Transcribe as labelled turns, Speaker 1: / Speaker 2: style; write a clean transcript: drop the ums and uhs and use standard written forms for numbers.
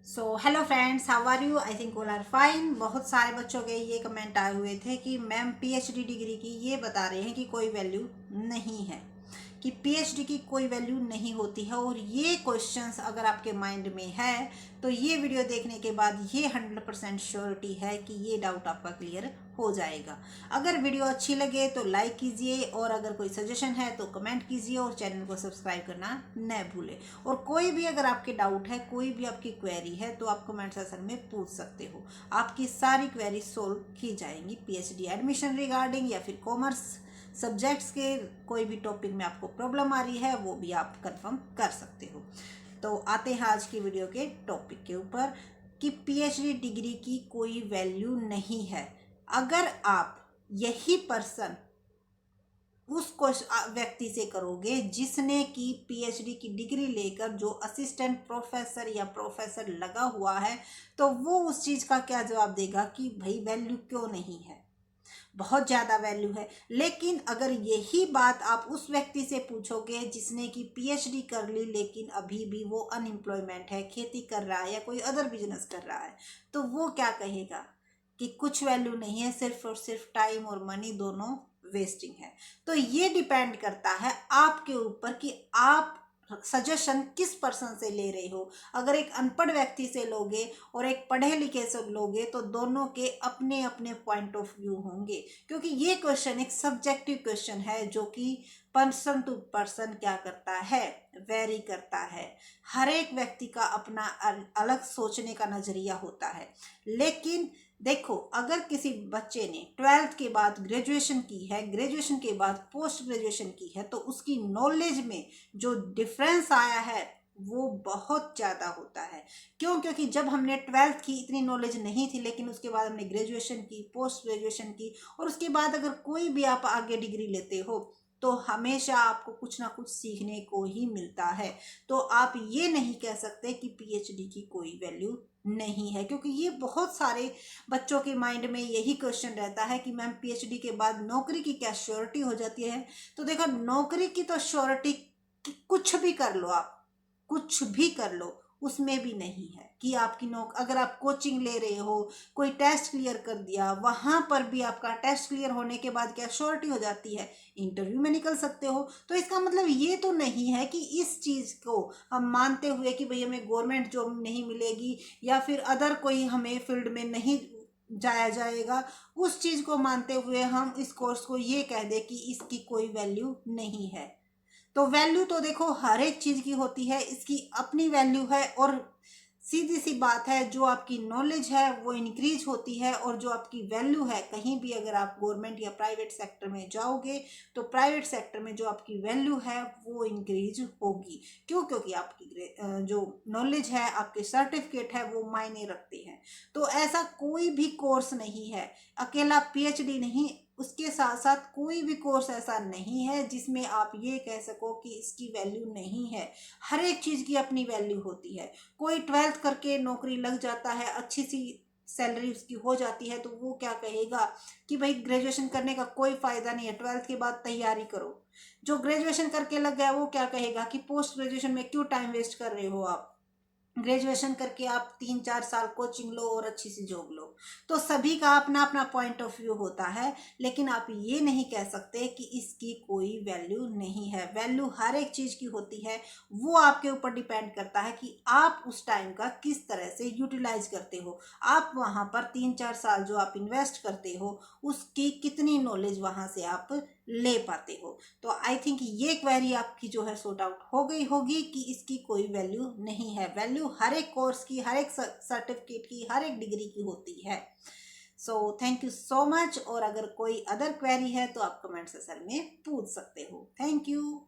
Speaker 1: So hello friends, how are you? I think all are fine. बहुत सारे बच्चों के ये कमेंट आए हुए थे कि मैम पीएचडी डिग्री की ये बता रहे हैं कि कोई वैल्यू नहीं है, कि पीएचडी की कोई वैल्यू नहीं होती है। और ये क्वेश्चंस अगर आपके माइंड में है तो ये वीडियो देखने के बाद ये 100% श्योरिटी है कि ये डाउट आपका क्लियर हो जाएगा। अगर वीडियो अच्छी लगे तो लाइक कीजिए, और अगर कोई सजेशन है तो कमेंट कीजिए, और चैनल को सब्सक्राइब करना न भूलें। और कोई भी अगर आपके डाउट है, कोई भी आपकी क्वेरी है, तो आप कमेंट सेक्शन में पूछ सकते हो। आपकी सारी क्वेरी सोल्व की जाएंगी। पीएचडी एडमिशन रिगार्डिंग या फिर कॉमर्स सब्जेक्ट्स के कोई भी टॉपिक में आपको प्रॉब्लम आ रही है वो भी आप कंफर्म कर सकते हो। तो आते हैं आज की वीडियो के टॉपिक के ऊपर कि पीएचडी डिग्री की कोई वैल्यू नहीं है। अगर आप यही पर्सन उस व्यक्ति से करोगे जिसने की पीएचडी की डिग्री लेकर जो असिस्टेंट प्रोफेसर या प्रोफेसर लगा हुआ है, तो वो उस चीज का क्या जवाब देगा कि भाई वैल्यू क्यों नहीं है, बहुत ज़्यादा वैल्यू है। लेकिन अगर यही बात आप उस व्यक्ति से पूछोगे जिसने कि पीएचडी कर ली लेकिन अभी भी वो अनएम्प्लॉयमेंट है, खेती कर रहा है या कोई अदर बिजनेस कर रहा है, तो वो क्या कहेगा कि कुछ वैल्यू नहीं है, सिर्फ और सिर्फ टाइम और मनी दोनों वेस्टिंग है। तो ये डिपेंड करता है आपके ऊपर कि आप सजेशन किस पर्सन से ले रहे हो। अगर एक अनपढ़ व्यक्ति से लोगे और एक पढ़े लिखे से लोगे तो दोनों के अपने अपने पॉइंट ऑफ व्यू होंगे, क्योंकि ये क्वेश्चन एक सब्जेक्टिव क्वेश्चन है जो कि पर्सन टू पर्सन क्या करता है, वेरी करता है। हर एक व्यक्ति का अपना अलग सोचने का नजरिया होता है। लेकिन देखो, अगर किसी बच्चे ने 12th के बाद ग्रेजुएशन की है, ग्रेजुएशन के बाद पोस्ट ग्रेजुएशन की है, तो उसकी नॉलेज में जो डिफरेंस आया है वो बहुत ज़्यादा होता है। क्यों? क्योंकि जब हमने 12th की इतनी नॉलेज नहीं थी, लेकिन उसके बाद हमने ग्रेजुएशन की, पोस्ट ग्रेजुएशन की, और उसके बाद अगर कोई भी आप आगे डिग्री लेते हो तो हमेशा आपको कुछ ना कुछ सीखने को ही मिलता है। तो आप ये नहीं कह सकते कि पीएचडी की कोई वैल्यू नहीं है, क्योंकि ये बहुत सारे बच्चों के माइंड में यही क्वेश्चन रहता है कि मैम पीएचडी के बाद नौकरी की क्या श्योरिटी हो जाती है। तो देखो, नौकरी की तो श्योरिटी कुछ भी कर लो आप, कुछ भी कर लो, उसमें भी नहीं है कि आपकी अगर आप कोचिंग ले रहे हो, कोई टेस्ट क्लियर कर दिया, वहां पर भी आपका टेस्ट क्लियर होने के बाद क्या श्योरिटी हो जाती है, इंटरव्यू में निकल सकते हो। तो इसका मतलब ये तो नहीं है कि इस चीज को हम मानते हुए कि भाई हमें गवर्नमेंट जॉब नहीं मिलेगी या फिर अदर कोई हमें फील्ड में नहीं जाया जाएगा, उस चीज को मानते हुए हम इस कोर्स को ये कह दे कि इसकी कोई वैल्यू नहीं है। तो वैल्यू तो देखो हर एक चीज की होती है, इसकी अपनी वैल्यू है। और सीधी सी बात है, जो आपकी नॉलेज है वो इंक्रीज होती है, और जो आपकी वैल्यू है, कहीं भी अगर आप गवर्नमेंट या प्राइवेट सेक्टर में जाओगे तो प्राइवेट सेक्टर में जो आपकी वैल्यू है वो इंक्रीज होगी। क्यों? क्योंकि आपकी जो नॉलेज है, आपके सर्टिफिकेट है, वो मायने रखते हैं। तो ऐसा कोई भी कोर्स नहीं है, अकेला पीएचडी नहीं, उसके साथ साथ कोई भी कोर्स ऐसा नहीं है जिसमें आप ये कह सको कि इसकी वैल्यू नहीं है। हर एक चीज़ की अपनी वैल्यू होती है। कोई 12th करके नौकरी लग जाता है, अच्छी सी सैलरी उसकी हो जाती है, तो वो क्या कहेगा कि भाई ग्रेजुएशन करने का कोई फायदा नहीं है, 12th के बाद तैयारी करो। जो ग्रेजुएशन करके लग गया वो क्या कहेगा कि पोस्ट ग्रेजुएशन में क्यों टाइम वेस्ट कर रहे हो आप, ग्रेजुएशन करके आप 3-4 साल कोचिंग लो और अच्छी सी जॉब लो। तो सभी का अपना अपना पॉइंट ऑफ व्यू होता है, लेकिन आप ये नहीं कह सकते कि इसकी कोई वैल्यू नहीं है। वैल्यू हर एक चीज की होती है, वो आपके ऊपर डिपेंड करता है कि आप उस टाइम का किस तरह से यूटिलाइज करते हो। आप वहां पर 3-4 साल जो आप इन्वेस्ट करते हो उसकी कितनी नॉलेज वहां से आप ले पाते हो। तो आई थिंक ये क्वेरी आपकी जो है सॉर्ट आउट हो गई होगी कि इसकी कोई वैल्यू नहीं है। वैल्यू हर एक कोर्स की, हर एक सर्टिफिकेट की, हर एक डिग्री की होती है। So thank you so much. और अगर कोई अदर क्वेरी है तो आप कमेंट सेक्शन में पूछ सकते हो। Thank you.